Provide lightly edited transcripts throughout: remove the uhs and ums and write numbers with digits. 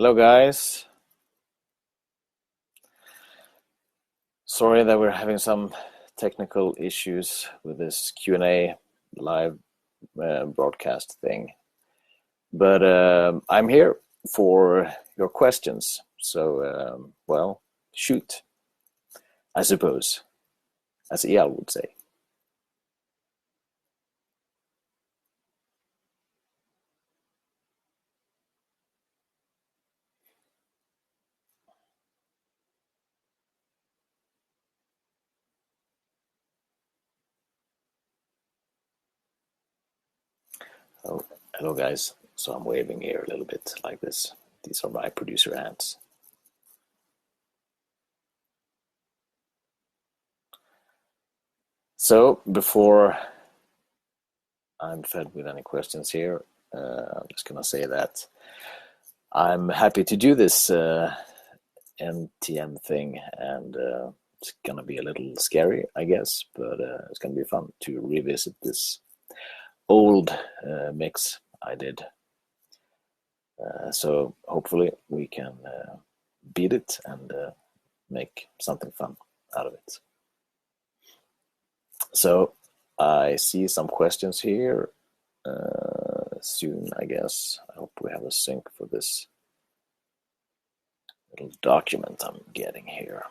Hello, guys. Sorry that we're having some technical issues with this Q&A live broadcast thing. But I'm here for your questions. So, well, shoot, I suppose, as Eyal would say. Oh, hello, guys. So I'm waving here a little bit like this. These are my producer hands. So before I'm fed with any questions here, I'm just going to say that I'm happy to do this NTM thing, and it's going to be a little scary, I guess, but it's going to be fun to revisit this old mix I did. So hopefully we can beat it and make something fun out of it. So I see some questions here soon, I guess. I hope we have a sync for this little document I'm getting here.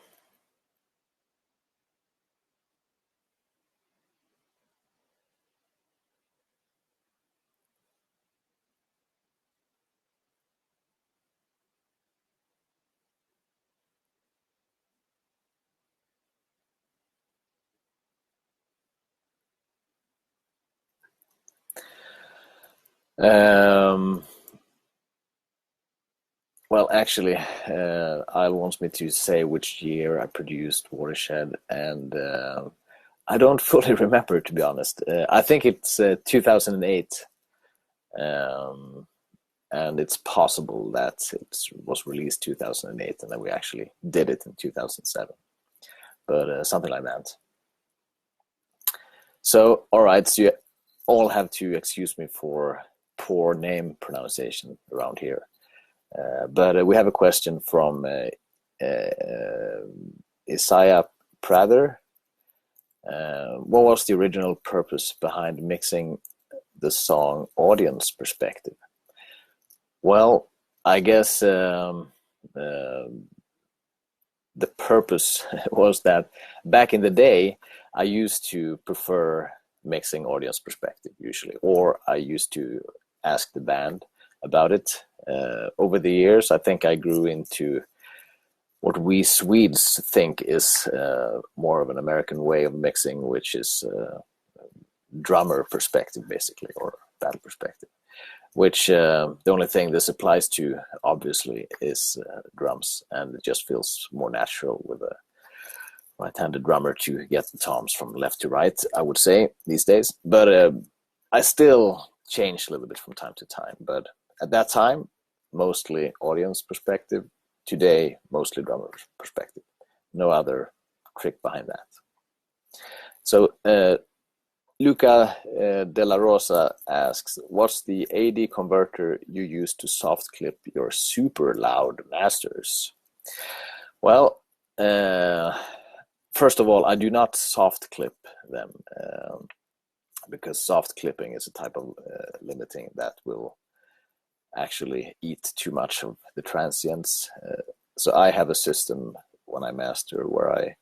Well, actually, Eyal wants me to say which year I produced Watershed, and I don't fully remember, to be honest. I think it's 2008, and it's possible that it was released 2008, and then we actually did it in 2007, but something like that. So, all right, so you all have to excuse me for poor name pronunciation around here. But we have a question from Isaiah Prather. What was the original purpose behind mixing the song Audience Perspective? Well, I guess the purpose was that back in the day, I used to prefer mixing Audience Perspective usually, or I used to ask the band about it. Over the years, I think I grew into what we Swedes think is more of an American way of mixing, which is drummer perspective, basically, or band perspective. Which the only thing this applies to, obviously, is drums, and it just feels more natural with a right-handed drummer to get the toms from left to right, I would say, these days. But I still change a little bit from time to time. But at that time, mostly audience perspective. Today, mostly drummer perspective. No other trick behind that. So Luca De La Rosa asks, what's the AD converter you use to soft clip your super loud masters? Well, first of all, I do not soft clip them because soft clipping is a type of limiting that will actually eat too much of the transients. So I have a system when I master where I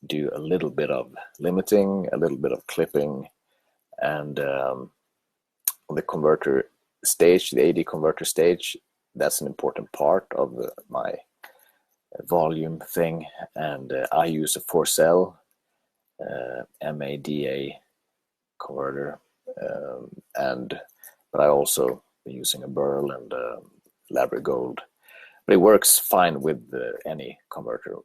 do a little bit of limiting, a little bit of clipping, and on the converter stage, the AD converter stage, that's an important part of my volume thing. And I use a 4-cell MADA converter, but I also using a Burl and Labra Gold, but it works fine with any converter,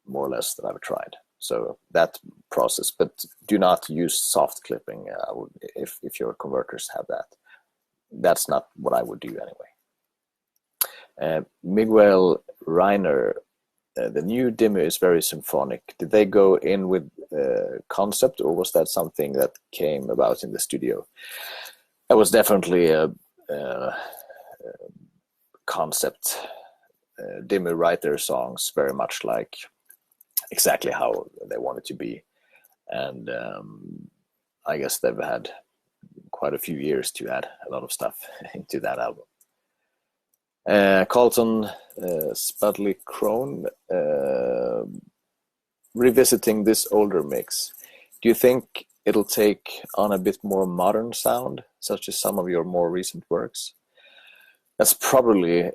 more or less, that I've tried. So that process, but do not use soft clipping if your converters have that. That's not what I would do anyway. Miguel Reiner, the new demo is very symphonic. Did they go in with concept, or was that something that came about in the studio? That was definitely a concept Dimmy write their songs very much like exactly how they want it to be. And I guess they've had quite a few years to add a lot of stuff into that album. Carlton Spudley Crone, revisiting this older mix, do you think it'll take on a bit more modern sound, such as some of your more recent works? That's probably,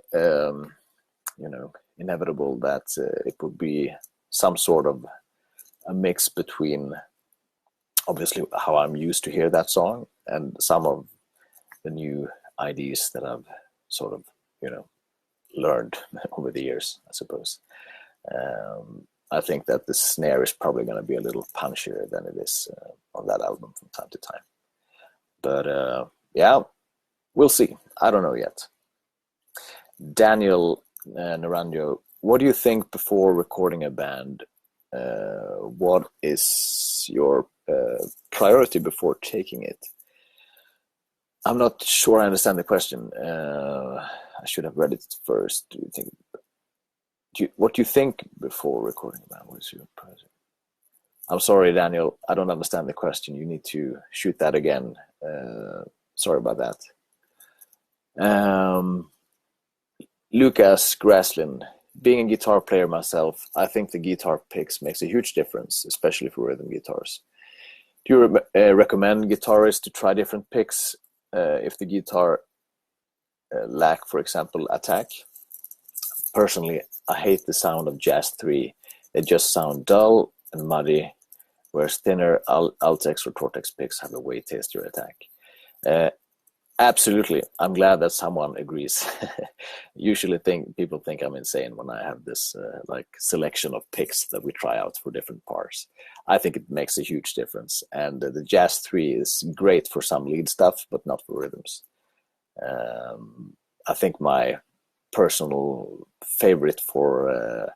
inevitable that it would be some sort of a mix between, obviously, how I'm used to hear that song and some of the new ideas that I've sort of, learned over the years, I suppose. I think that the snare is probably going to be a little punchier than it is on that album from time to time. But yeah, we'll see. I don't know yet. Daniel Naranjo, what do you think before recording a band? What is your priority before taking it? I'm not sure I understand the question. I should have read it first. What do you think before recording a band? What is your priority? I'm sorry, Daniel. I don't understand the question. You need to shoot that again. Sorry about that. Lucas Graslin, being a guitar player myself, I think the guitar picks makes a huge difference, especially for rhythm guitars. Do you recommend guitarists to try different picks if the guitar lack, for example, attack? Personally, I hate the sound of Jazz 3. They just sound dull and muddy, whereas thinner Altex or Tortex picks have a way tastier attack. Absolutely. I'm glad that someone agrees. Usually people think I'm insane when I have this selection of picks that we try out for different parts. I think it makes a huge difference. And the Jazz 3 is great for some lead stuff, but not for rhythms. I think my personal favorite for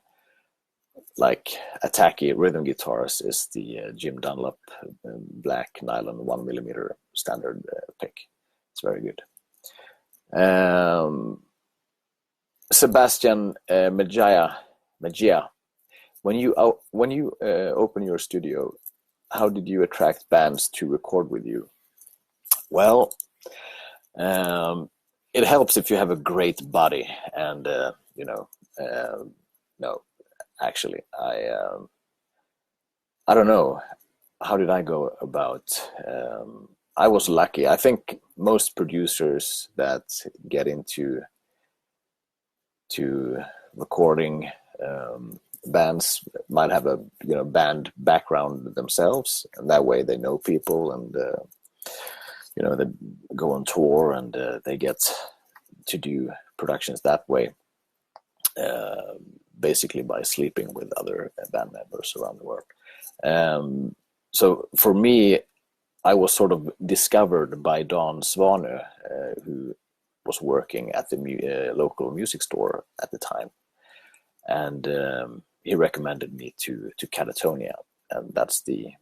attacky rhythm guitars is the Jim Dunlop black nylon 1mm standard pick. It's very good. Sebastian Mejia, when you open your studio, how did you attract bands to record with you? Well, it helps if you have a great body, and no, actually, I don't know. How did I go about? I was lucky. I think most producers that get into recording bands might have a band background themselves, and that way they know people, and they go on tour, and they get to do productions that way, basically by sleeping with other band members around the world. So for me, I was sort of discovered by Don Svanö, who was working at the local music store at the time, and he recommended me to Catatonia, and that's the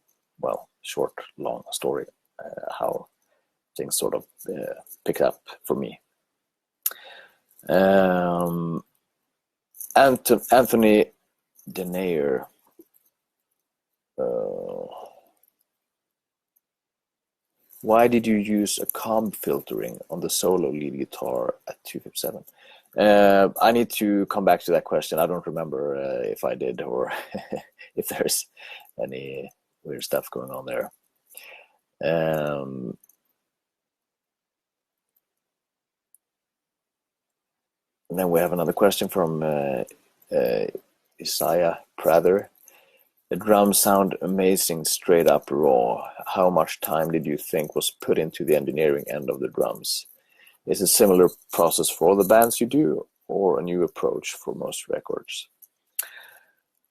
short, long story how things sort of picked up for me. Anthony Denayer. Why did you use a comb filtering on the solo lead guitar at 257? I need to come back to that question. I don't remember if I did or if there's any weird stuff going on there. And then we have another question from Isaiah Prather. The drums sound amazing, straight up raw. How much time did you think was put into the engineering end of the drums? Is it a similar process for all the bands you do, or a new approach for most records?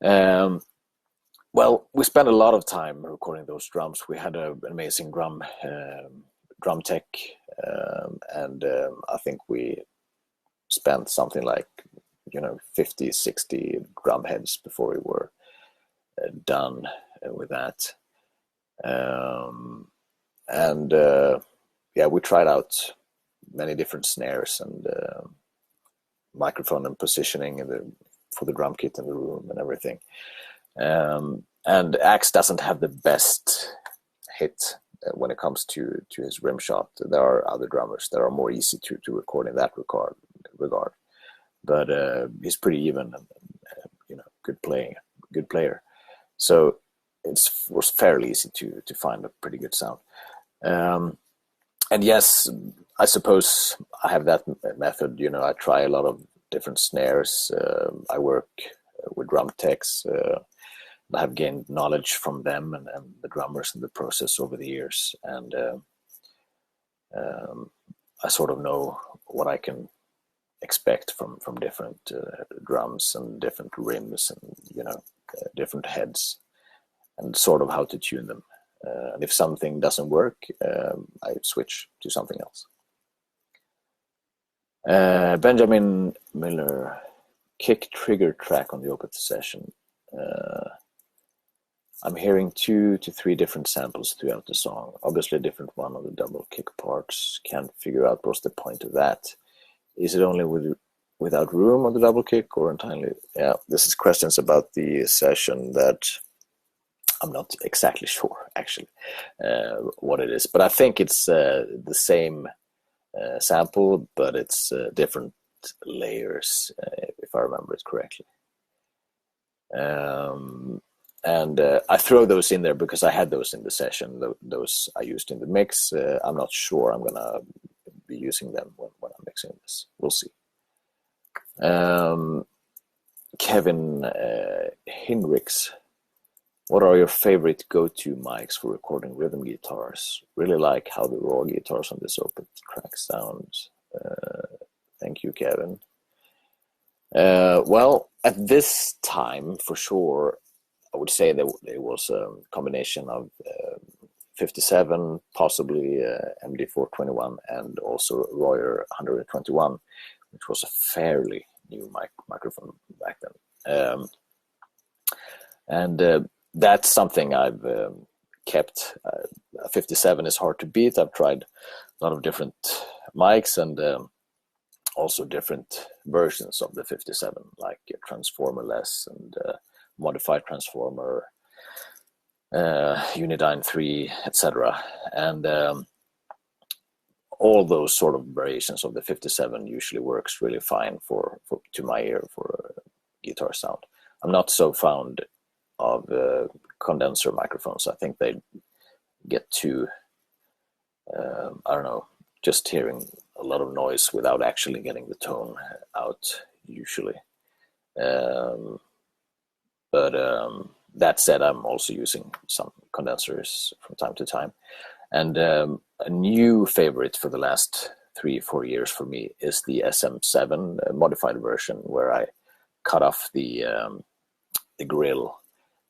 Well, we spent a lot of time recording those drums. We had an amazing drum tech, and I think we spent something like 50, 60 drum heads before we were done with that. We tried out many different snares and microphone and positioning for the drum kit in the room and everything. And Axe doesn't have the best hit when it comes to his rim shot. There are other drummers that are more easy to record in that regard. But he's pretty even and good player. So it was fairly easy to find a pretty good sound. And yes, I suppose I have that method. I try a lot of different snares. I work with drum techs. I have gained knowledge from them and the drummers in the process over the years. And I sort of know what I can expect from different drums and different rims and, different heads, and sort of how to tune them. And if something doesn't work, I switch to something else. Benjamin Miller, kick trigger track on the Opeth session. I'm hearing 2 to 3 different samples throughout the song. Obviously a different one of the double kick parts. Can't figure out what's the point of that. Is it only without room on the double kick or entirely? Yeah, this is questions about the session that I'm not exactly sure, actually, what it is. But I think it's the same sample, but it's different layers, if I remember it correctly. And I throw those in there because I had those in the session. Those I used in the mix. I'm not sure I'm going to be using them when I'm mixing this. We'll see. Kevin Hinrichs, what are your favorite go-to mics for recording rhythm guitars? Really like how the raw guitars on this Opeth track sounds. Thank you, Kevin. Well, at this time, for sure, I would say that it was a combination of 57, possibly MD421, and also Royer 121, which was a fairly new microphone back then. And that's something I've kept. 57 is hard to beat. I've tried a lot of different mics and also different versions of the 57, like transformer-less and modified transformer, Unidyne 3, etc. And all those sort of variations of the 57 usually works really fine to my ear for guitar sound. I'm not so fond of condenser microphones. I think they get too, I don't know, just hearing a lot of noise without actually getting the tone out usually. But that said, I'm also using some condensers from time to time. And a new favorite for the last 3-4 years for me is the SM7 modified version, where I cut off the grill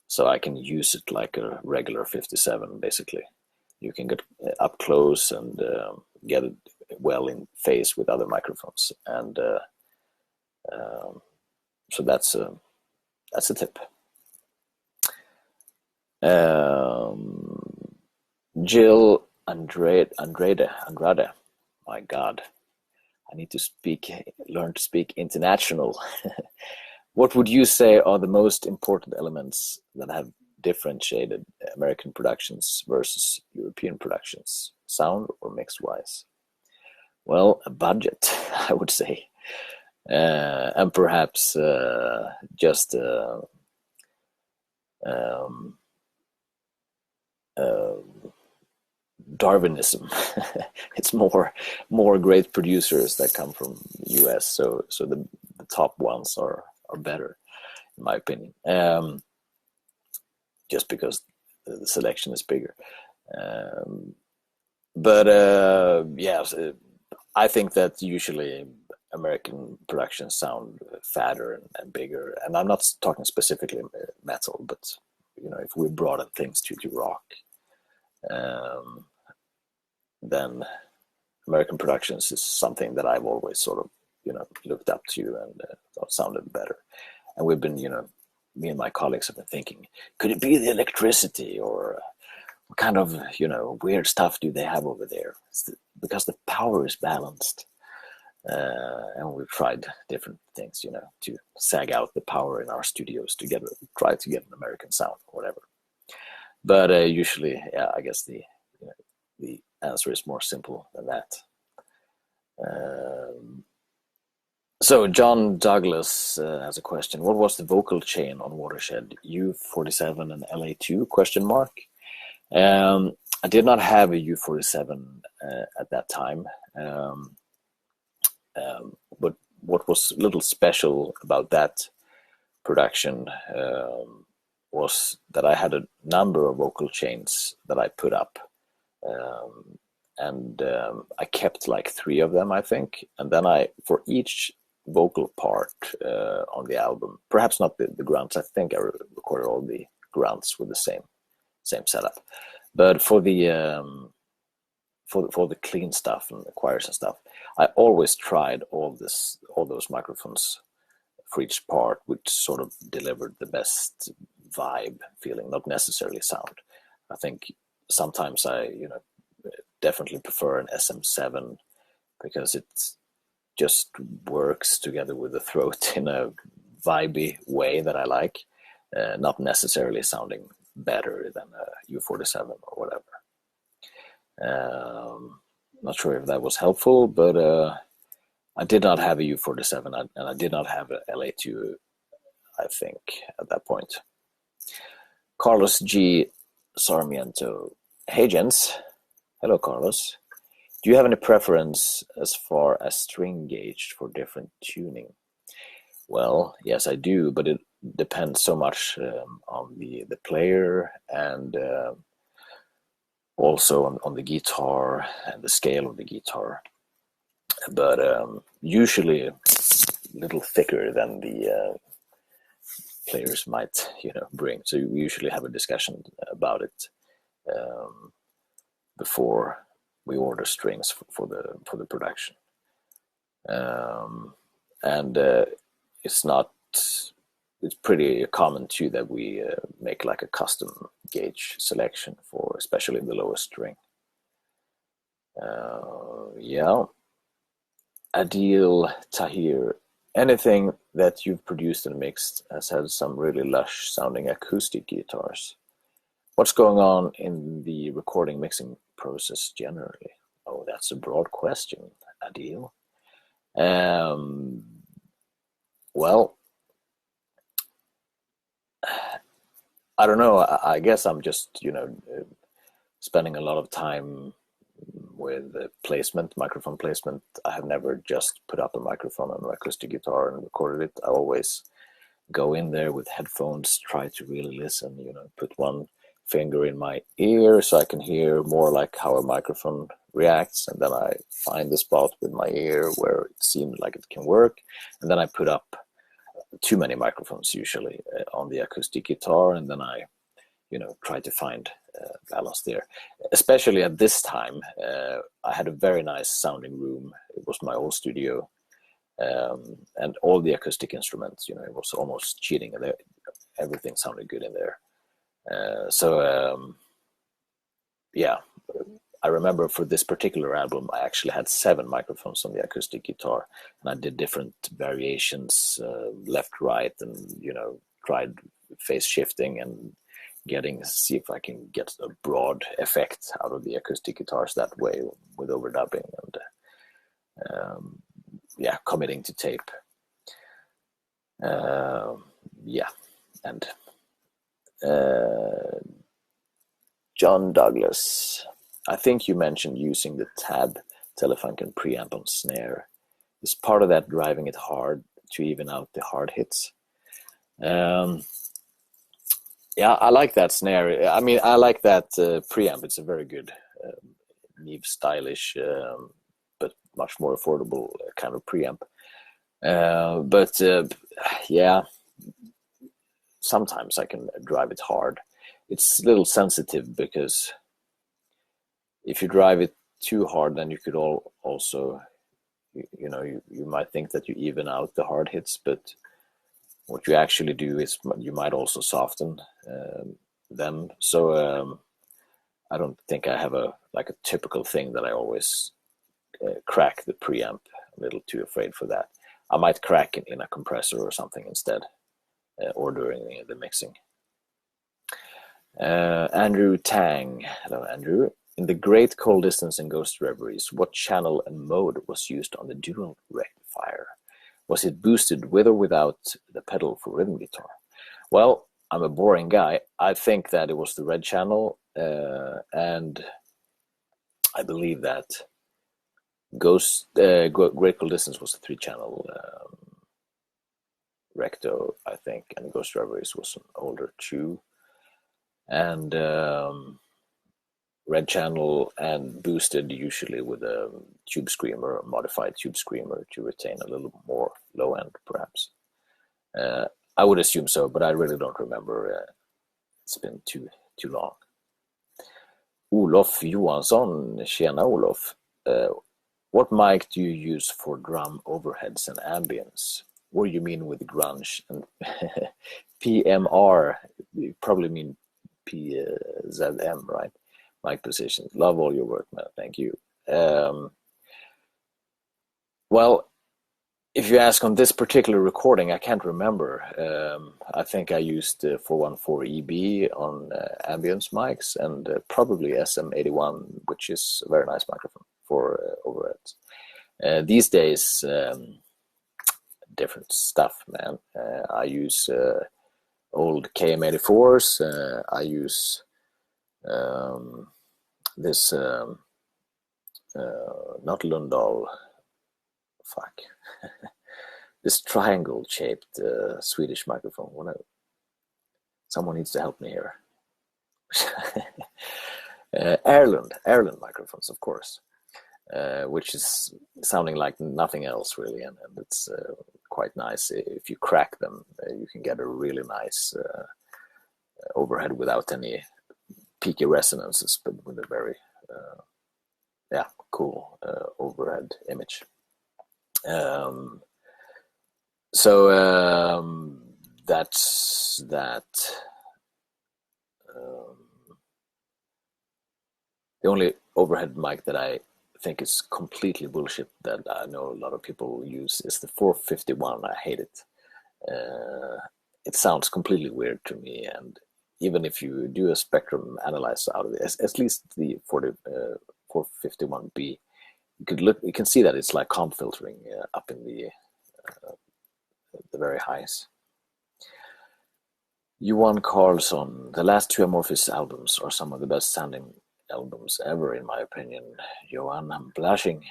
so I can use it like a regular 57, basically. You can get up close and get it well in phase with other microphones. And so that's a tip. Jill Andrade, my God, I need to learn to speak international. What would you say are the most important elements that have differentiated American productions versus European productions, sound or mix-wise? Well, a budget, I would say, and perhaps just Darwinism. It's more great producers that come from US, so the top ones are better, in my opinion, just because the selection is bigger. But yes, I think that usually American productions sound fatter and bigger, and I'm not talking specifically metal, but if we broaden things to rock, then American productions is something that I've always sort of looked up to and thought sounded better. And we've been, me and my colleagues have been thinking, could it be the electricity, or what kind of weird stuff do they have over there? Because the power is balanced. And we've tried different things, to sag out the power in our studios to try to get an American sound or whatever. But usually, yeah, I guess the answer is more simple than that. So John Douglas has a question. What was the vocal chain on Watershed? U47 and LA2 question mark. I did not have a U47 at that time. But what was a little special about that production was that I had a number of vocal chains that I put up. And I kept like 3 of them, I think. And then for each vocal part on the album, perhaps not the grunts, I think I recorded all the grunts with the same setup. But for the clean stuff and the choirs and stuff, I always tried all those microphones for each part, which sort of delivered the best vibe feeling, not necessarily sound. I think sometimes I definitely prefer an SM7 because it just works together with the throat in a vibey way that I like, not necessarily sounding better than a U47 or whatever. Not sure if that was helpful, but I did not have a U47 and I did not have a LA2, I think, at that point. Carlos G. Sarmiento. Hey, gents. Hello, Carlos. Do you have any preference as far as string gauge for different tuning? Well, yes, I do, but it depends so much on the player and also on the guitar and the scale of the guitar. But usually a little thicker than the players might, bring. So we usually have a discussion about it before we order strings for the production. And it's pretty common too that we make like a custom gauge selection for especially the lowest string. Yeah. Adil Tahir, anything that you've produced and mixed has had some really lush sounding acoustic guitars. What's going on in the recording mixing process generally? Oh, that's a broad question, Adil. Well, I don't know. I guess I'm just, spending a lot of time with microphone placement. I have never just put up a microphone on an acoustic guitar and recorded it. I always go in there with headphones, try to really listen, put one finger in my ear so I can hear more like how a microphone reacts, and then I find the spot with my ear where it seems like it can work, and then I put up too many microphones usually on the acoustic guitar, and then I try to find balance there. Especially at this time, I had a very nice sounding room. It was my old studio, and all the acoustic instruments, it was almost cheating. Everything sounded good in there. Yeah, I remember for this particular album, I actually had 7 microphones on the acoustic guitar, and I did different variations, left, right, and, tried phase shifting and see if I can get a broad effect out of the acoustic guitars that way with overdubbing and, committing to tape. And John Douglas, I think you mentioned using the tab Telefunken preamp on snare. Is part of that driving it hard to even out the hard hits? Yeah, I like that snare. I mean, I like that preamp. It's a very good, Neve stylish, but much more affordable kind of preamp. Yeah, sometimes I can drive it hard. It's a little sensitive because if you drive it too hard, then you could also, you might think that you even out the hard hits, but what you actually do is you might also soften them. So I don't think I have a typical thing that I always crack the preamp a little too afraid for that. I might crack it in a compressor or something instead, or during the mixing. Andrew Tang. Hello, Andrew. In the Great Cold Distance and Ghost Reveries, what channel and mode was used on the dual rectifier? Was it boosted with or without the pedal for rhythm guitar? Well, I'm a boring guy. I think that it was the red channel, and I believe that Great Cold Distance was a 3-channel recto, I think, and Ghost Reveries was an older 2, and red channel and boosted usually with a tube screamer, a modified tube screamer to retain a little more low end, perhaps. I would assume so, but I really don't remember. It's been too long. Olof Johansson, tjena Olof. What mic do you use for drum overheads and ambience? What do you mean with grunge and PMR? You probably mean PZM, right? Mic positions. Love all your work, man. Thank you. Well, if you ask on this particular recording, I can't remember. I think I used 414EB on ambience mics, and probably SM81, which is a very nice microphone for overheads. These days, different stuff, man. I use old KM84s. I use this not Lundahl, this triangle shaped Swedish microphone. Someone needs to help me here. Erlund microphones, of course, which is sounding like nothing else really, and it's quite nice. If you crack them, you can get a really nice overhead without any peaky resonances, but with a very cool overhead image. So that's that. The only overhead mic that I think is completely bullshit that I know a lot of people use is the 451. I hate it. It sounds completely weird to me, and even if you do a spectrum analyzer out of it, at least the 451B, you can see that it's like comp filtering up in the very highs. Johan Carlson, the last 2 Amorphis albums are some of the best sounding albums ever, in my opinion. Johan, I'm blushing.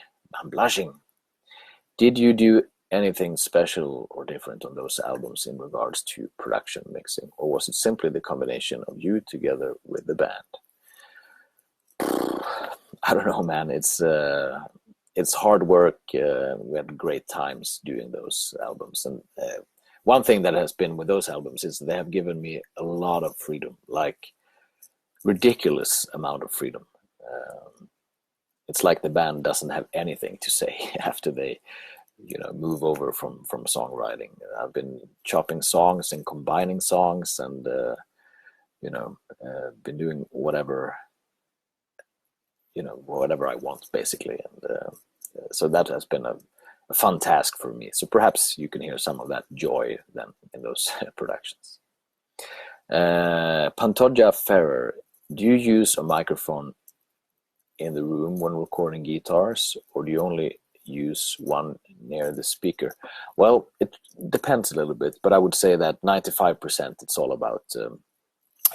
Did you do anything special or different on those albums in regards to production mixing, or was it simply the combination of you together with the band? I don't know, man. It's hard work. We had great times doing those albums, and one thing that has been with those albums is they have given me a lot of freedom, like ridiculous amount of freedom. It's like the band doesn't have anything to say after they move over from songwriting. I've been chopping songs and combining songs, and been doing whatever I want, basically, and so that has been a fun task for me. So perhaps you can hear some of that joy then in those productions. Pantoja Ferrer, do you use a microphone in the room when recording guitars, or do you only use one near the speaker? Well, it depends a little bit, but I would say that 95% it's all about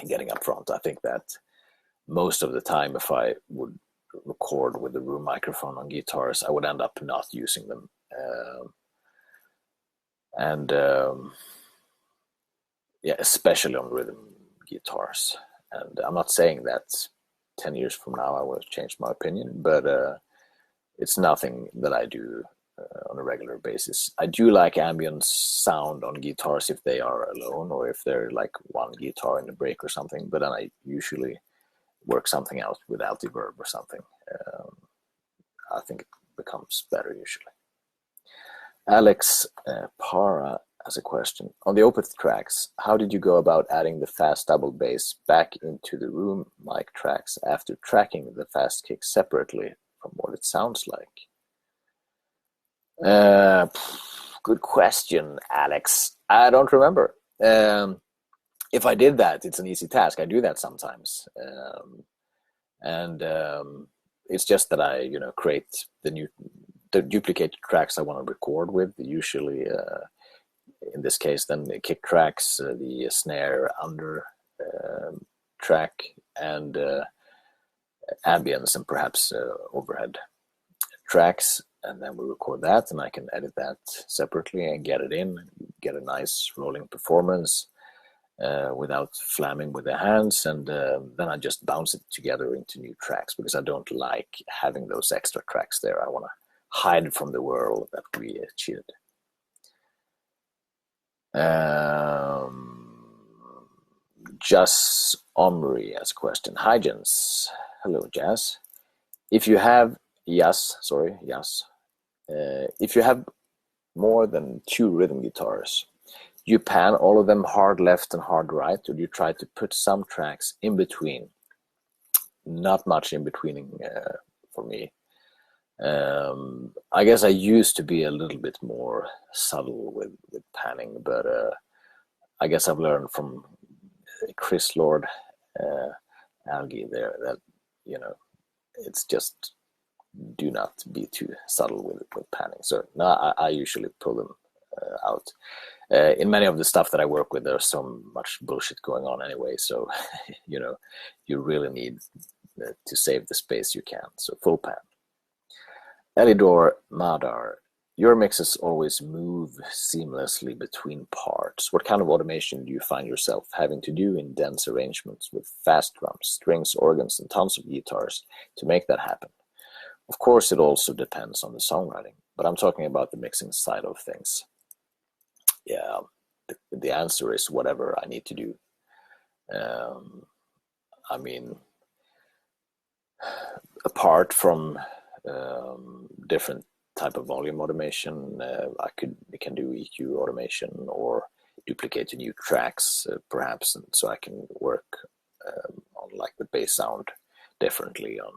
getting up front. I think that most of the time, if I would record with a room microphone on guitars, I would end up not using them. Especially on rhythm guitars. And I'm not saying that 10 years from now I will change my opinion, but it's nothing that I do on a regular basis. I do like ambient sound on guitars if they are alone, or if they're like one guitar in a break or something, but then I usually work something out without the verb or something. I think it becomes better usually. Alex Para has a question. On the Opeth tracks, how did you go about adding the fast double bass back into the room mic tracks after tracking the fast kick separately from what it sounds like? Uh, Good question, Alex. I don't remember. If I did that, it's an easy task. I do that sometimes, and it's just that I, create the duplicate tracks I want to record with. Usually, in this case, then the kick tracks, the snare under track, and ambience, and perhaps overhead tracks, and then we record that, and I can edit that separately and get it in, get a nice rolling performance without flamming with the hands, and then I just bounce it together into new tracks, because I don't like having those extra tracks there. I want to hide from the world that we cheated. Jazz Omri has a question. Hi, Jens. Hello, Jazz. If you have Yes, sorry, yes. If you have more than 2 rhythm guitars, you pan all of them hard left and hard right, or do you try to put some tracks in between? Not much in between for me. I guess I used to be a little bit more subtle with panning, but I guess I've learned from Chris Lord, Algie there, that it's just do not be too subtle with panning. So no, I usually pull them out. In many of the stuff that I work with, there's so much bullshit going on anyway. So you really need to save the space you can. So full pan. Elidor Madar, your mixes always move seamlessly between parts. What kind of automation do you find yourself having to do in dense arrangements with fast drums, strings, organs, and tons of guitars to make that happen? Of course, it also depends on the songwriting, but I'm talking about the mixing side of things. Yeah, the answer is whatever I need to do. I mean, apart from different type of volume automation, I can do EQ automation or duplicate new tracks, perhaps, and so I can work on like the bass sound differently on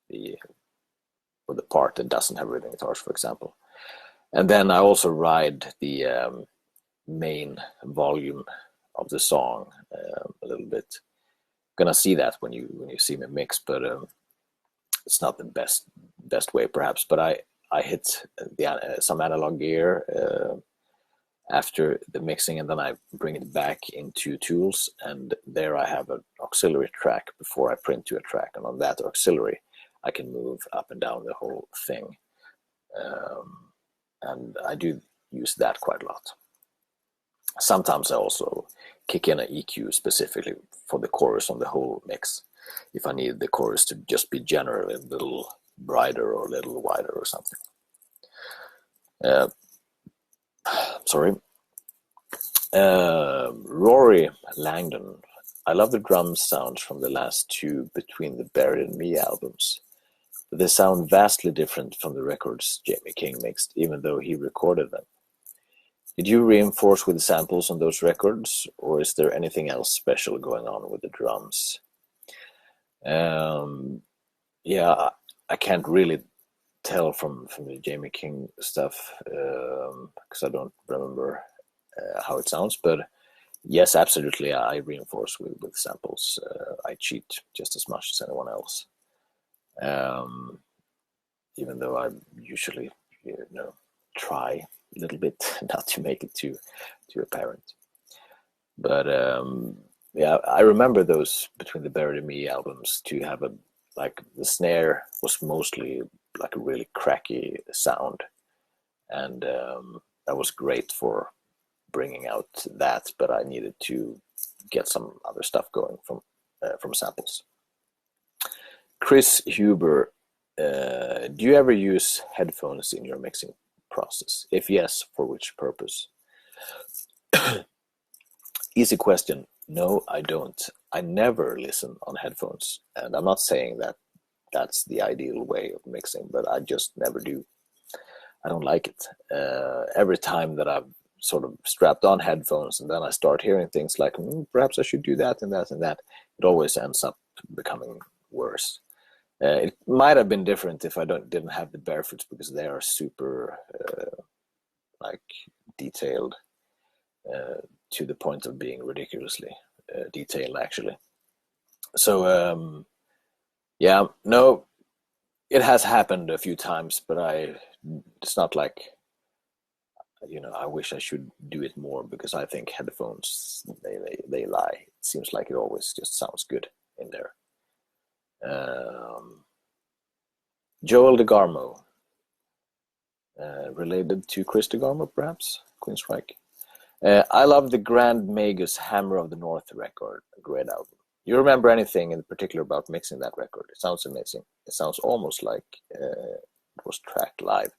the part that doesn't have rhythm guitars, for example. And then I also ride the main volume of the song a little bit. Gonna see that when you see me mix, but it's not the best way perhaps. But I hit some analog gear after the mixing, and then I bring it back into Tools, and there I have an auxiliary track before I print to a track, and on that auxiliary I can move up and down the whole thing, and I do use that quite a lot. Sometimes I also kick in an EQ specifically for the chorus on the whole mix, if I need the chorus to just be generally a little brighter or a little wider or something. Sorry. Rory Langdon, I love the drum sounds from the last 2 Between the Buried and Me albums. But they sound vastly different from the records Jamie King mixed, even though he recorded them. Did you reinforce with samples on those records, or is there anything else special going on with the drums? Yeah, I can't really tell from the Jamie King stuff because I don't remember how it sounds, but yes, absolutely, I reinforce with samples. I cheat just as much as anyone else, even though I usually try a little bit not to make it too apparent. But yeah, I remember those Between the Buried and Me albums to have the snare was mostly like a really cracky sound, and that was great for bringing out that, but I needed to get some other stuff going from samples. Chris Huber, do you ever use headphones in your mixing process? If yes, for which purpose? Easy question. No, I don't. I never listen on headphones, and I'm not saying that that's the ideal way of mixing, but I just never do. I don't like it. Every time that I've sort of strapped on headphones and then I start hearing things like, perhaps I should do that and that and that, it always ends up becoming worse. It might have been different if I didn't have the barefoots, because they are super like detailed, to the point of being ridiculously detailed, actually. So yeah, no, it has happened a few times, but it's not like, I wish I should do it more, because I think headphones, they lie. It seems like it always just sounds good in there. Joel DeGarmo, related to Chris DeGarmo, perhaps, Queensryche. I love the Grand Magus Hammer of the North record, a great album. You remember anything in particular about mixing that record? It sounds amazing. It sounds almost like it was tracked live.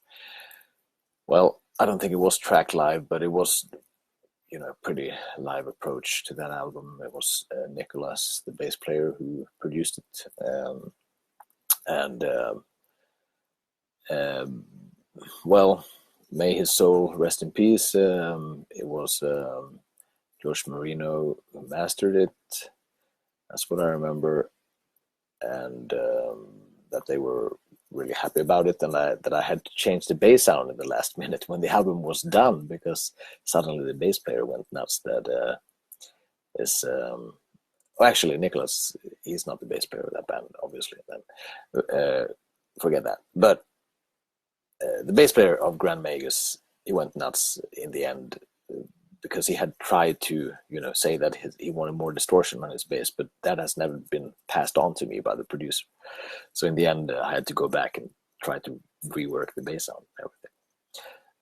Well, I don't think it was tracked live, but it was, pretty live approach to that album. It was Nicholas, the bass player, who produced it, and well, may his soul rest in peace. It was George Marino who mastered it. That's what I remember, and that they were really happy about it, and that I had to change the bass sound in the last minute when the album was done, because suddenly the bass player went nuts. That is, well, actually, Nicholas, he's not the bass player of that band, obviously. Then forget that. But the bass player of Grand Magus, he went nuts in the end, because he had tried to, say that he wanted more distortion on his bass, but that has never been passed on to me by the producer. So in the end, I had to go back and try to rework the bass sound and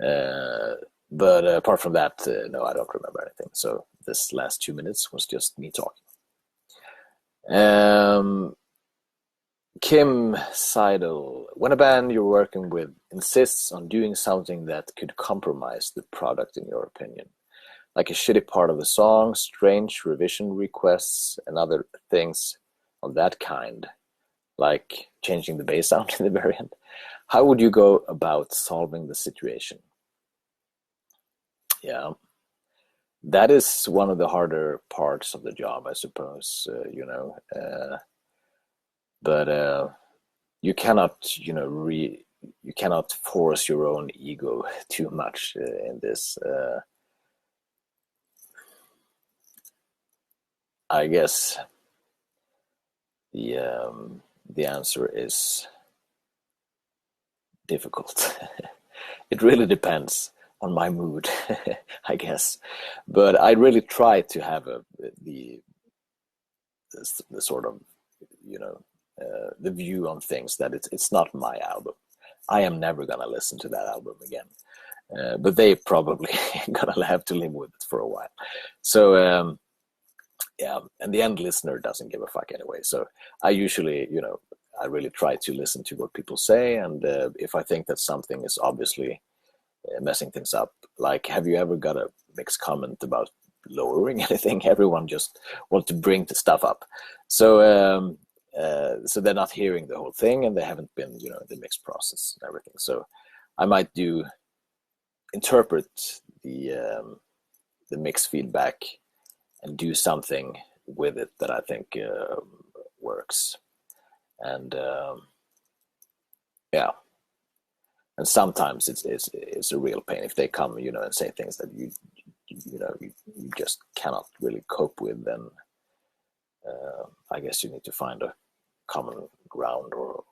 everything. But apart from that, no, I don't remember anything. So this last 2 minutes was just me talking. Kim Seidel, when a band you're working with insists on doing something that could compromise the product, in your opinion, like a shitty part of the song, strange revision requests, and other things of that kind, like changing the bass sound in the very end, how would you go about solving the situation? Yeah, that is one of the harder parts of the job, I suppose, but you cannot, you cannot force your own ego too much in this. I guess the answer is difficult. It really depends on my mood, I guess. But I really try to have the sort of, the view on things that it's not my album. I am never gonna listen to that album again. But they probably gonna have to live with it for a while. So yeah, and the end listener doesn't give a fuck anyway. So I usually, I really try to listen to what people say, and if I think that something is obviously messing things up, like, have you ever got a mixed comment about lowering anything? Everyone just wants to bring the stuff up. So so they're not hearing the whole thing, and they haven't been, the mix process and everything. So I might interpret the mix feedback and do something with it that I think works. And yeah, and sometimes it's a real pain if they come, and say things that you just cannot really cope with. Then I guess you need to find a common ground, or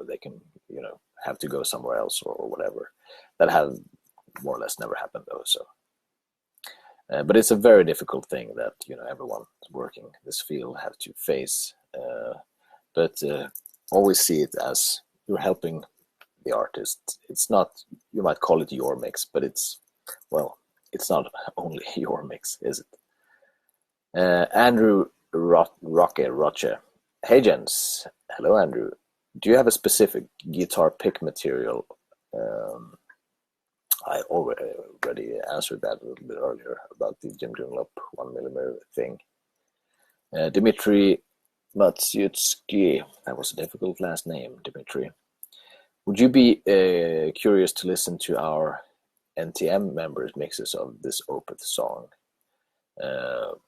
they can, have to go somewhere else or whatever. That has more or less never happened though. So. But it's a very difficult thing that, everyone working this field have to face. But always see it as you're helping the artist. It's not, you might call it your mix, but it's not only your mix, is it? Andrew Roche. Hey gents. Hello, Andrew. Do you have a specific guitar pick material? I already answered that a little bit earlier about the Jim Dunlop 1mm thing. Dmitry Matsyutsky, that was a difficult last name, Dmitry. Would you be curious to listen to our NTM members' mixes of this Opeth song?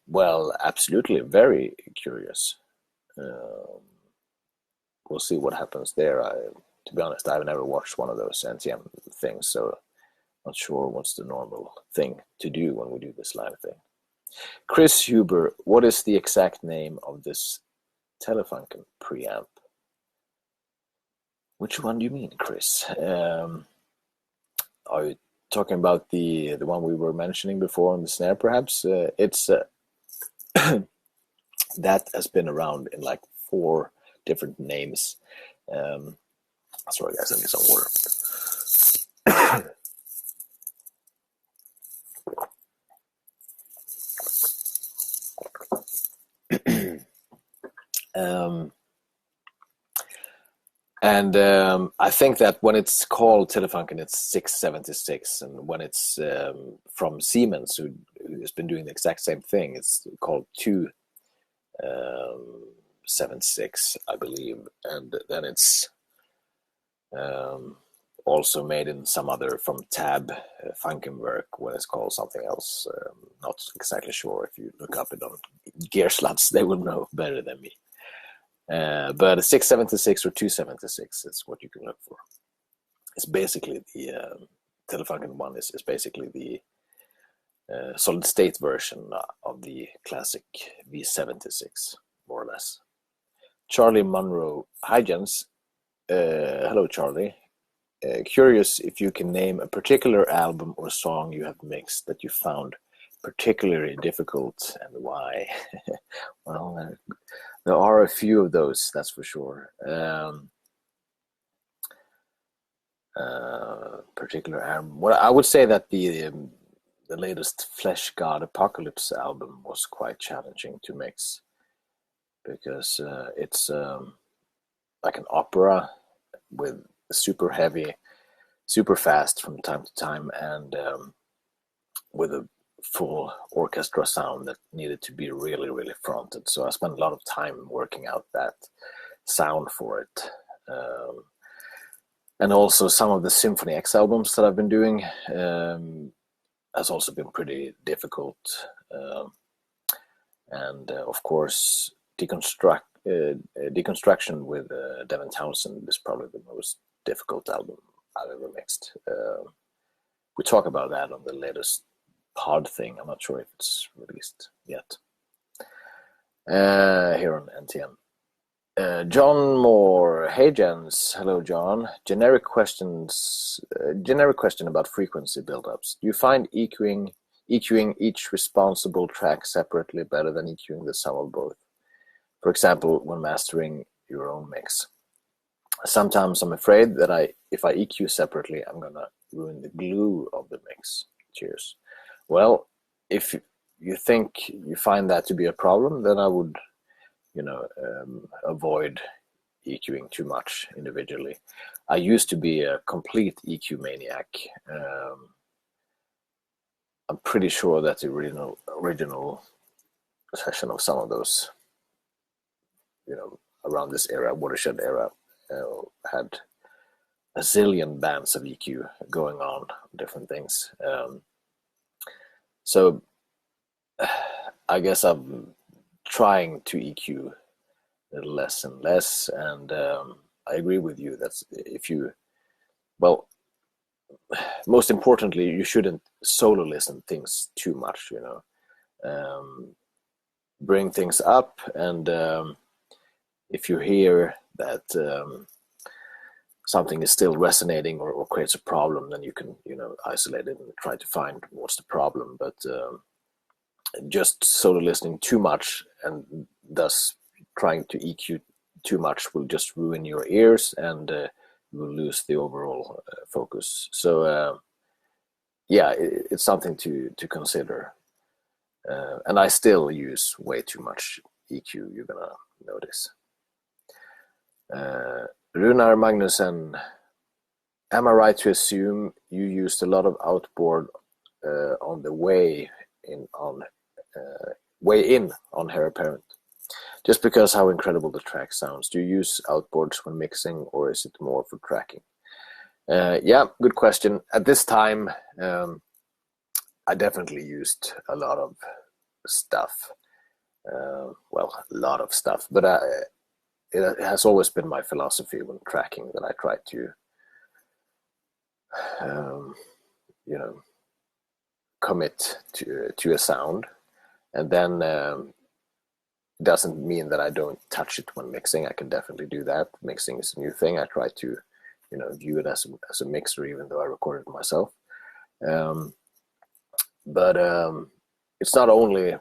Well, absolutely, very curious. we'll see what happens there. To be honest, I've never watched one of those NTM things, so not sure what's the normal thing to do when we do this live thing. Chris Huber, what is the exact name of this Telefunken preamp? Which one do you mean, Chris? Are you talking about the one we were mentioning before on the snare, perhaps? It's that has been around in like 4 different names. Sorry guys, I need some water. I think that when it's called Telefunken, it's 676, and when it's from Siemens, who's been doing the exact same thing, it's called 276, I believe, and then it's also made in some other from Tab Funkenwerk when it's called something else. Not exactly sure. If you look up it on Gearslads, they will know better than me. But 676 or 276 is what you can look for. It's basically the Telefunken one is basically the solid state version of the classic V76, more or less. Charlie Munro, hi Jens. Hello Charlie. Curious if you can name a particular album or song you have mixed that you found particularly difficult and why. Well, there are a few of those, that's for sure. Particular album. Well, I would say that the latest Flesh God Apocalypse album was quite challenging to mix because it's like an opera with super heavy, super fast from time to time, and with a full orchestra sound that needed to be really, really fronted. So I spent a lot of time working out that sound for it. And also some of the Symphony X albums that I've been doing has also been pretty difficult. And of course, Deconstruction with Devin Townsend is probably the most difficult album I've ever mixed. We talk about that on the latest pod thing. I'm not sure if it's released yet. Here on NTM. John Moore, hey Jens, hello John. Generic question about frequency buildups. Do you find EQing each responsible track separately better than EQing the sum of both? For example, when mastering your own mix. Sometimes I'm afraid that if I EQ separately, I'm gonna ruin the glue of the mix. Cheers. Well, if you think you find that to be a problem, then I would, avoid EQing too much individually. I used to be a complete EQ maniac. I'm pretty sure that the original session of some of those, around this era, Watershed era, had a zillion bands of EQ going on, different things. So I guess I'm trying to EQ a little less and less, and I agree with you that most importantly, you shouldn't solo listen things too much, bring things up, and if you hear that something is still resonating or creates a problem, then you can isolate it and try to find what's the problem. But just solo listening too much and thus trying to EQ too much will just ruin your ears, and you will lose the overall focus. So it's something to consider. And I still use way too much EQ, you're gonna notice. Runar Magnussen, am I right to assume you used a lot of outboard on the way in on Hair Apparent? Just because how incredible the track sounds. Do you use outboards when mixing, or is it more for tracking? Good question. At this time, I definitely used a lot of stuff. A lot of stuff. But it has always been my philosophy when tracking that I try to, commit to a sound, and then doesn't mean that I don't touch it when mixing. I can definitely do that. Mixing is a new thing. I try to, view it as a mixer, even though I recorded it myself. But it's not only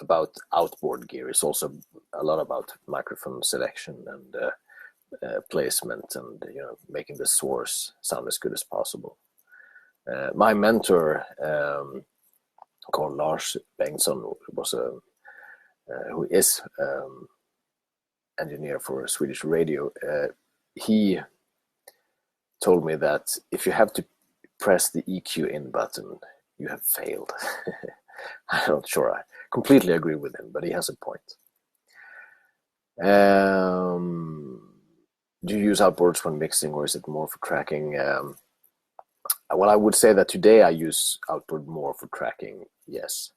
about outboard gear. It's also a lot about microphone selection and placement, and making the source sound as good as possible. My mentor, called Lars Bengtsson, who is engineer for Swedish radio. He told me that if you have to press the EQ in button, you have failed. I'm not sure I completely agree with him, but he has a point. Do you use outboards when mixing, or is it more for tracking? Well, I would say that today I use outboard more for tracking, yes.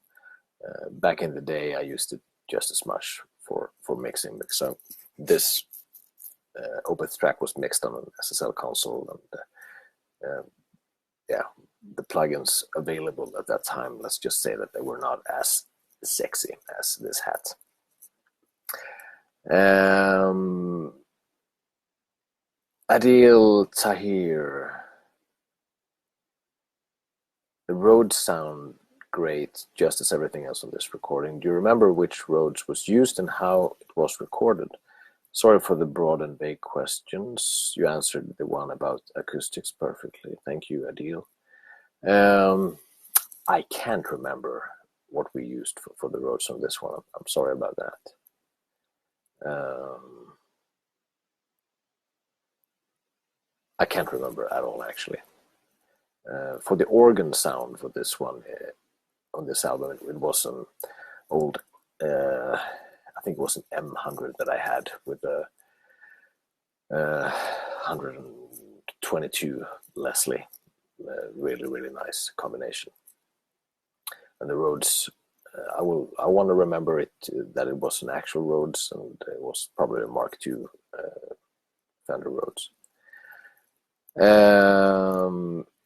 Back in the day, I used it just as much for mixing. So this Opeth track was mixed on an SSL console, and the plugins available at that time, let's just say that they were not as sexy as this hat. Adil Tahir, the Rhodes sound great, just as everything else on this recording. Do you remember which Rhodes was used and how it was recorded? Sorry for the broad and vague questions. You answered the one about acoustics perfectly. Thank you, Adil. I can't remember what we used for the Rhodes on this one. I'm sorry about that. I can't remember at all, actually. For the organ sound for this one, on this album, it was an old, I think it was an M100 that I had with a 122 Leslie. Really, really nice combination. And the Rhodes, I want to remember it that it was an actual Rhodes, and it was probably a Mark II Fender Rhodes.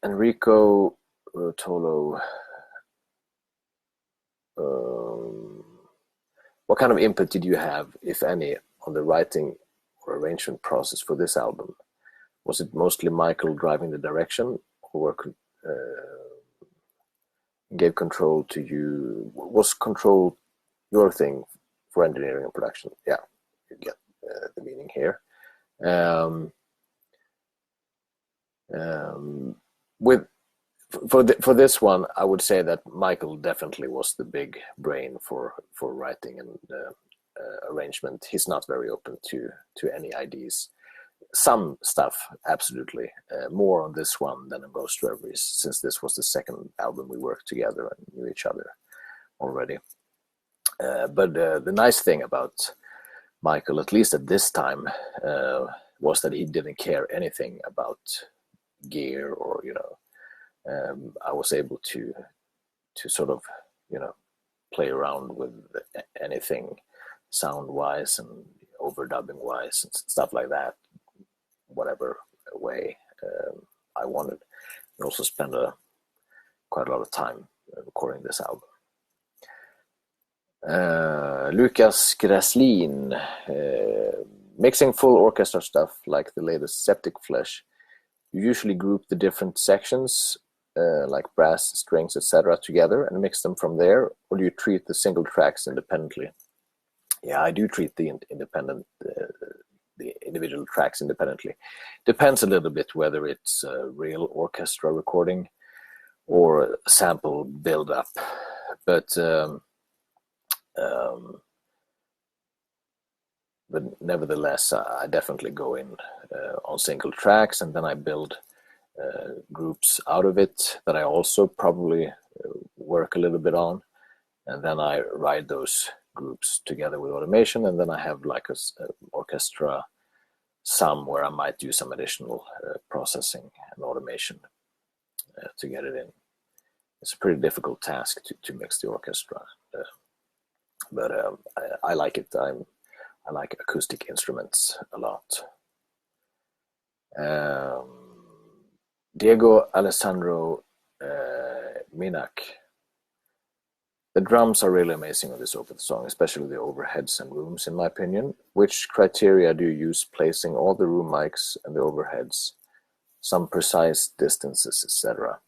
Enrico Rotolo, what kind of input did you have, if any, on the writing or arrangement process for this album? Was it mostly Michael driving the direction, or gave control to you? Was control your thing for engineering and production? Yeah, you get the meaning here. For this one, I would say that Michael definitely was the big brain for writing and arrangement. He's not very open to any ideas. Some stuff, absolutely, more on this one than in Ghost Reveries, since this was the second album we worked together and knew each other already. But the nice thing about Michael, at least at this time, was that he didn't care anything about gear, or I was able to sort of play around with anything sound wise and overdubbing wise and stuff like that, whatever way I wanted. I also spent quite a lot of time recording this album. Lucas Graslin, mixing full orchestra stuff like the latest Septic Flesh. You usually group the different sections like brass, strings, etc. together and mix them from there, or do you treat the single tracks independently? Yeah, I do treat the individual tracks independently. Depends a little bit whether it's a real orchestra recording or a sample build-up, but nevertheless, I definitely go in on single tracks, and then I build groups out of it that I also probably work a little bit on, and then I ride those groups together with automation, and then I have like a orchestra sum where I might do some additional processing and automation to get it in. It's a pretty difficult task to mix the orchestra, but I like it. I like acoustic instruments a lot. Diego Alessandro Minak. The drums are really amazing on this open song, especially the overheads and rooms, in my opinion. Which criteria do you use placing all the room mics and the overheads? Some precise distances, etc.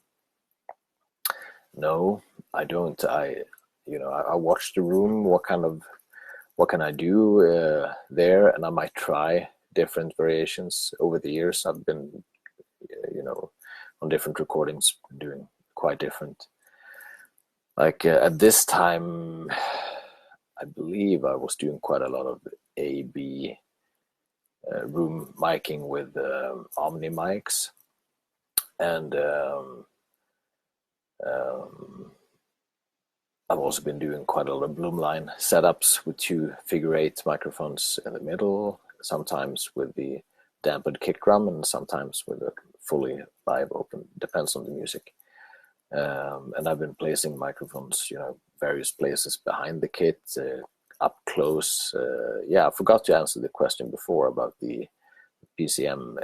No, I don't. I watch the room. What can I do there? And I might try different variations over the years. I've been, on different recordings doing quite different. Like at this time, I believe I was doing quite a lot of A/B room miking with Omni mics, and I've also been doing quite a lot of Bloomline setups with 2 figure-8 microphones in the middle, sometimes with the dampened kick drum and sometimes with a fully live open, depends on the music. And I've been placing microphones, various places behind the kit, up close. I forgot to answer the question before about the PCM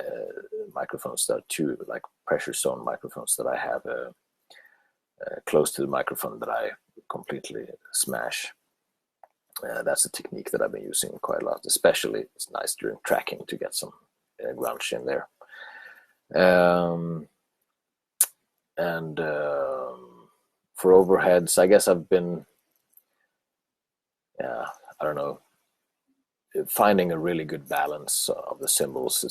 microphones. There are 2 like pressure zone microphones that I have close to the microphone that I completely smash. That's a technique that I've been using quite a lot, especially it's nice during tracking to get some grunge in there. And for overheads, I guess I've been, finding a really good balance of the cymbals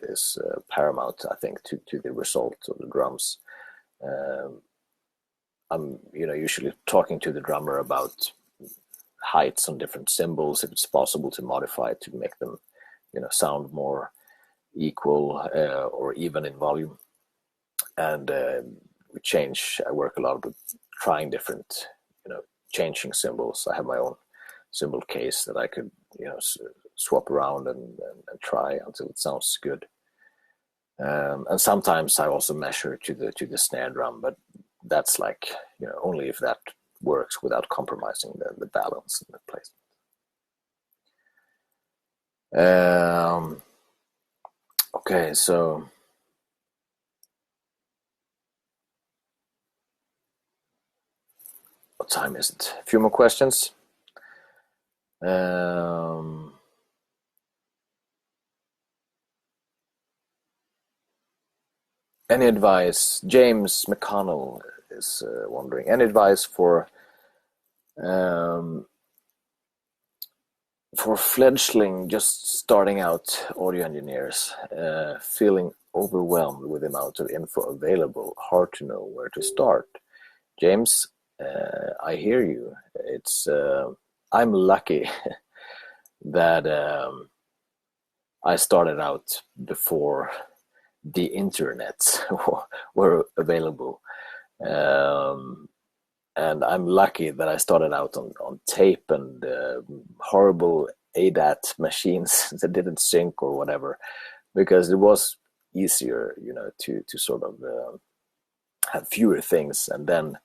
is paramount, I think, to the result of the drums. I'm, usually talking to the drummer about heights on different cymbals, if it's possible to modify it to make them, sound more equal or even in volume. And I work a lot with trying different, changing cymbals. I have my own cymbal case that I could, swap around and try until it sounds good. And sometimes I also measure to the snare drum, but that's like, only if that works without compromising the balance and the placement. Okay, so what time is it? A few more questions. Any advice? James McConnell is wondering. Any advice for fledgling, just starting out audio engineers, feeling overwhelmed with the amount of info available, hard to know where to start? James, I hear you. It's I'm lucky that I started out before the internet were available, and I'm lucky that I started out on tape and horrible ADAT machines that didn't sync or whatever, because it was easier, to sort of have fewer things, and then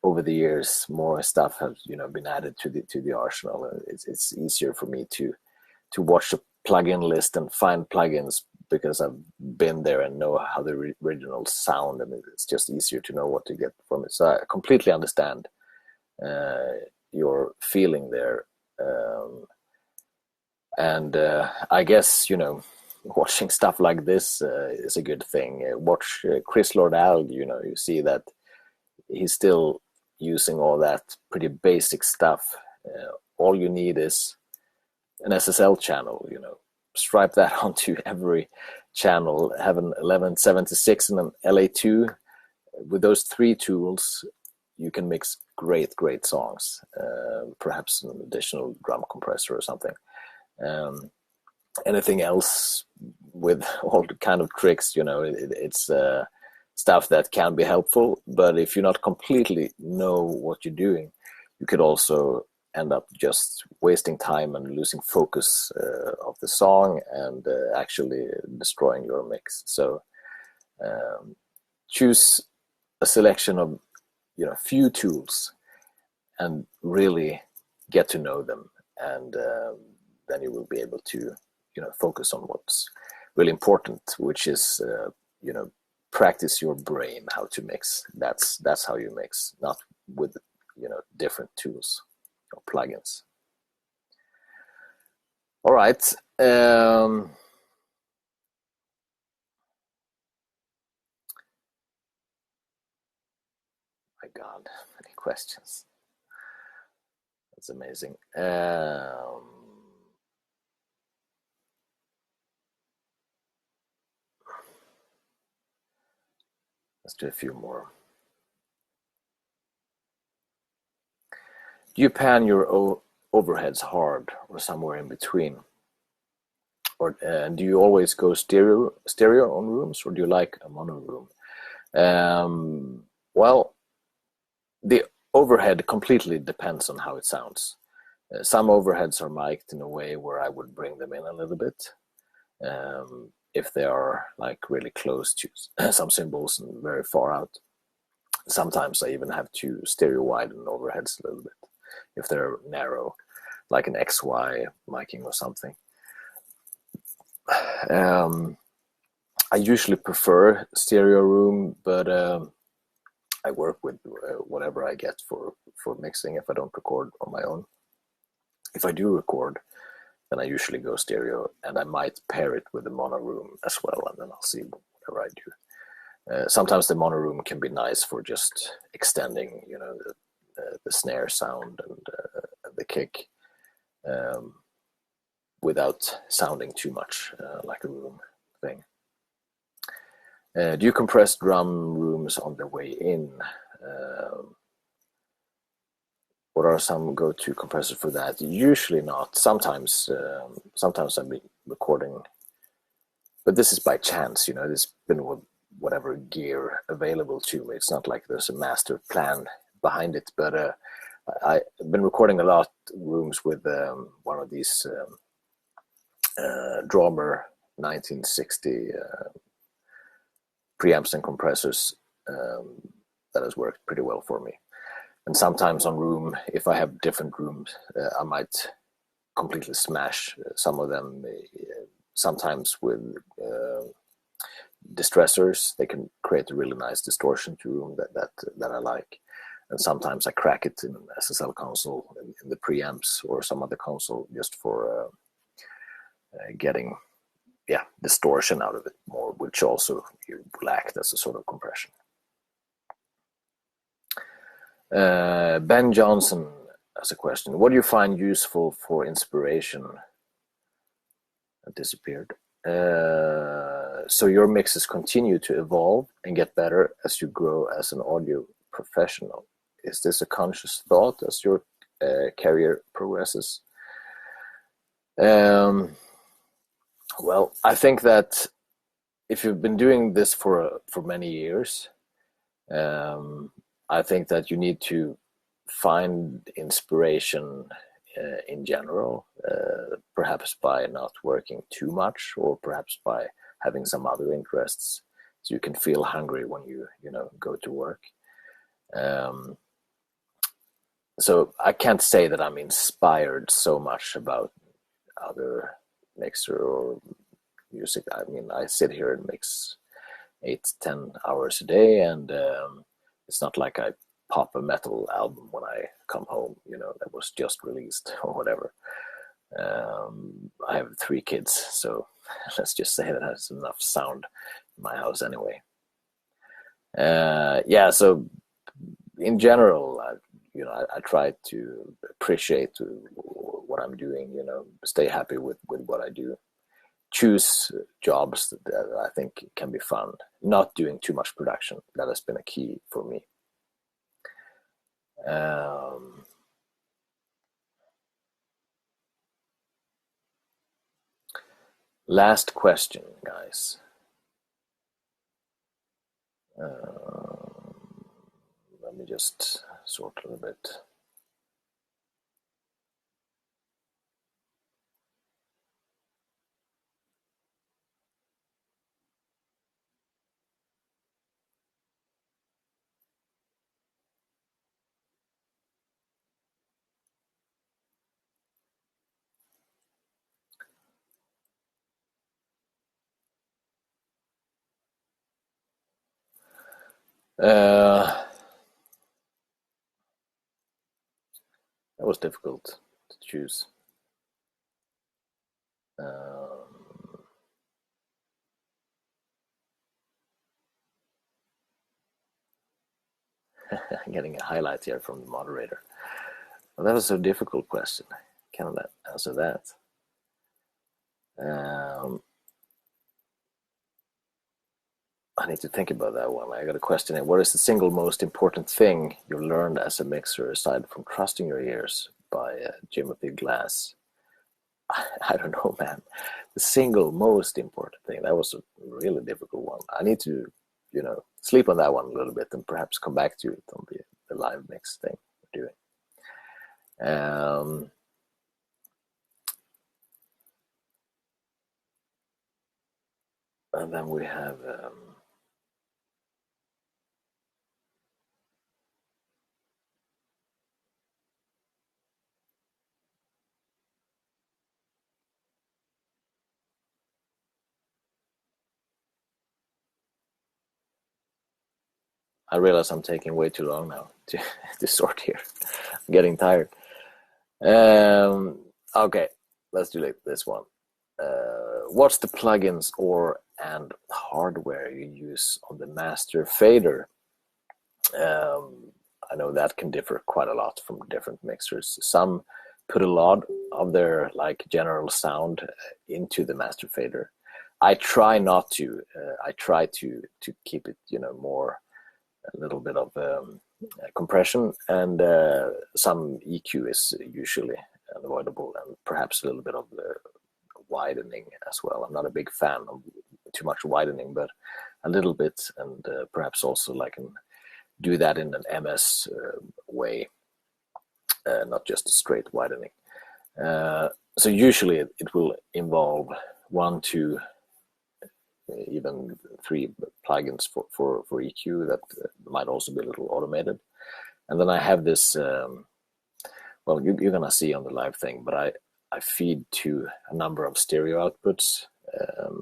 over the years more stuff has been added to the arsenal. It's easier for me to watch the plugin list and find plugins because I've been there and know how the originals sound, and it's just easier to know what to get from it. So I completely understand your feeling there, and I guess watching stuff like this is a good thing. Watch Chris Lord-Alge. You see that he's still using all that pretty basic stuff. All you need is an SSL channel, stripe that onto every channel, have an 1176 and an LA2. With those 3 tools, you can mix great songs, perhaps an additional drum compressor or something. Anything else with all the kind of tricks, it's stuff that can be helpful, but if you not completely know what you're doing, you could also end up just wasting time and losing focus of the song and actually destroying your mix. So choose a selection of few tools and really get to know them, and then you will be able to, focus on what's really important, which is, practice your brain how to mix. That's how you mix, not with, different tools or plugins. All right. My God, many questions. That's amazing. Let's do a few more. Do you pan your overheads hard or somewhere in between? Or do you always go stereo on rooms, or do you like a mono room? Well, the overhead completely depends on how it sounds. Some overheads are mic'd in a way where I would bring them in a little bit. If they are like really close to some cymbals and very far out. Sometimes I even have to stereo widen overheads a little bit if they're narrow, like an XY miking or something. I usually prefer stereo room, but I work with whatever I get for mixing if I don't record on my own. If I do record, then I usually go stereo, and I might pair it with the mono room as well, and then I'll see whatever I do. Sometimes the mono room can be nice for just extending, the snare sound and the kick without sounding too much like a room thing. Do you compress drum rooms on the way in? What are some go-to compressors for that? Usually not. Sometimes I've been recording, but this is by chance. It's been with whatever gear available to me. It's not like there's a master plan behind it. But I've been recording a lot rooms with one of these Drummer 1960 preamps and compressors that has worked pretty well for me. And sometimes on room, if I have different rooms, I might completely smash some of them. Sometimes with distressors, they can create a really nice distortion to room that I like. And sometimes I crack it in an SSL console in the preamps or some other console just for getting distortion out of it more, which also you lack as a sort of compression. Ben Johnson has a question. What do you find useful for inspiration? It disappeared. So your mixes continue to evolve and get better as you grow as an audio professional. Is this a conscious thought as your career progresses? Well, I think that if you've been doing this for many years, I think that you need to find inspiration in general, perhaps by not working too much, or perhaps by having some other interests, so you can feel hungry when you go to work. So I can't say that I'm inspired so much about other mixer or music. I mean, I sit here and mix 8-10 hours a day, and it's not like I pop a metal album when I come home, that was just released or whatever. I have 3 kids, so let's just say that has enough sound in my house anyway. So in general, I try to appreciate what I'm doing, stay happy with what I do. Choose jobs that I think can be fun, not doing too much production. That has been a key for me. Last question, guys. Let me just sort a little bit. That was difficult to choose. Getting a highlight here from the moderator. Well, that was a difficult question. I cannot answer that. I need to think about that one. I got a question here. What is the single most important thing you learned as a mixer aside from trusting your ears by Timothy Glass? I don't know, man. The single most important thing. That was a really difficult one. I need to, sleep on that one a little bit and perhaps come back to it on the live mix thing we're doing. And then we have I realize I'm taking way too long now to sort here. I'm getting tired. Okay, let's do this one. What's the plugins and hardware you use on the master fader? I know that can differ quite a lot from different mixers. Some put a lot of their general sound into the master fader. I try not to. I try to keep it, more a little bit of compression, and some EQ is usually unavoidable, and perhaps a little bit of widening as well. I'm not a big fan of too much widening, but a little bit, and perhaps also do that in an MS way, not just a straight widening. So usually it will involve 1, 2, even 3 plugins for EQ that might also be a little automated. And then I have this, well, you're gonna see on the live thing, but I feed to a number of stereo outputs,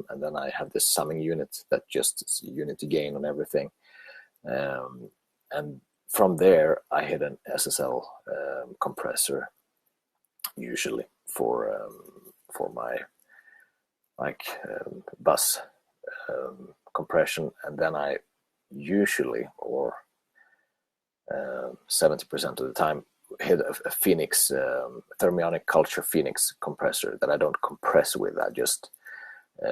and then I have this summing unit that just is unity gain on everything. And from there, I hit an SSL compressor, usually for my bus compression, and then I usually, or 70% of the time, hit a Phoenix Thermionic Culture Phoenix compressor that I don't compress with. I just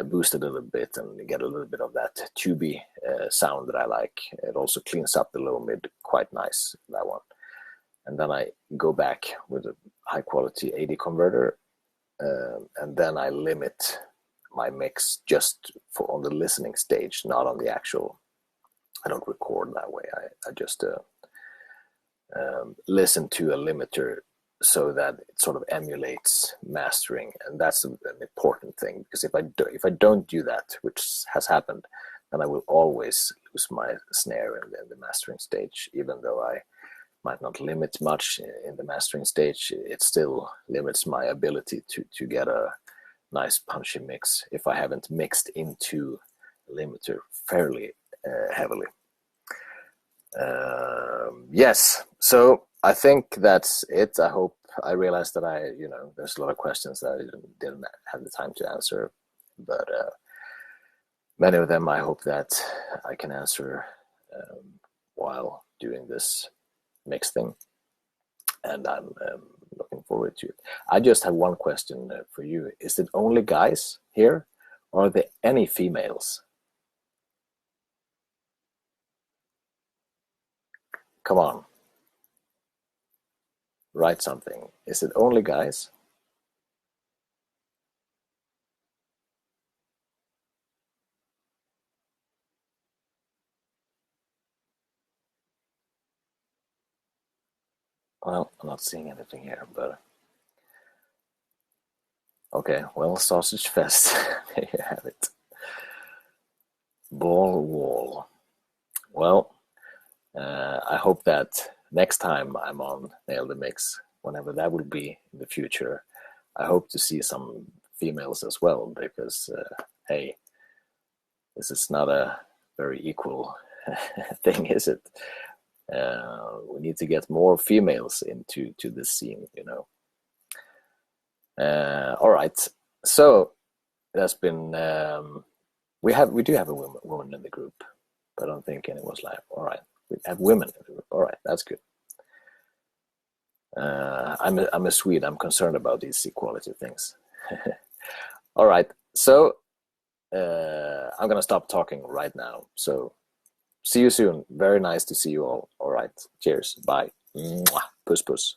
boost it a little bit and get a little bit of that tubey sound that I like. It also cleans up the low mid quite nice, that one. And then I go back with a high quality AD converter, and then I limit my mix just for on the listening stage, not on the actual. I don't record that way. I just listen to a limiter so that it sort of emulates mastering, and that's an important thing, because if I don't do that, which has happened, then I will always lose my snare in the mastering stage. Even though I might not limit much in the mastering stage, it still limits my ability to get a nice punchy mix if I haven't mixed into a limiter fairly heavily. Yes, so I think that's it. I realized that there's a lot of questions that I didn't have the time to answer, but many of them I hope that I can answer while doing this mix thing, and I'm looking forward to it. I just have one question for you. Is it only guys here, or are there any females? Come on. Write something. Is it only guys? Well, I'm not seeing anything here, but okay, well, Sausage Fest. There you have it. Ball wall. Well, I hope that next time I'm on Nail the Mix, whenever that will be in the future, I hope to see some females as well, because hey, this is not a very equal thing, is it? We need to get more females into this scene, you know. All right, so there's been we do have a woman in the group, but I don't think anyone's like, all right, we have women in the group. All right, that's good. I'm a Swede. I'm concerned about these equality things. All right, so I'm gonna stop talking right now. So see you soon. Very nice to see you all. All right, cheers. Bye. Mwah. Puss puss.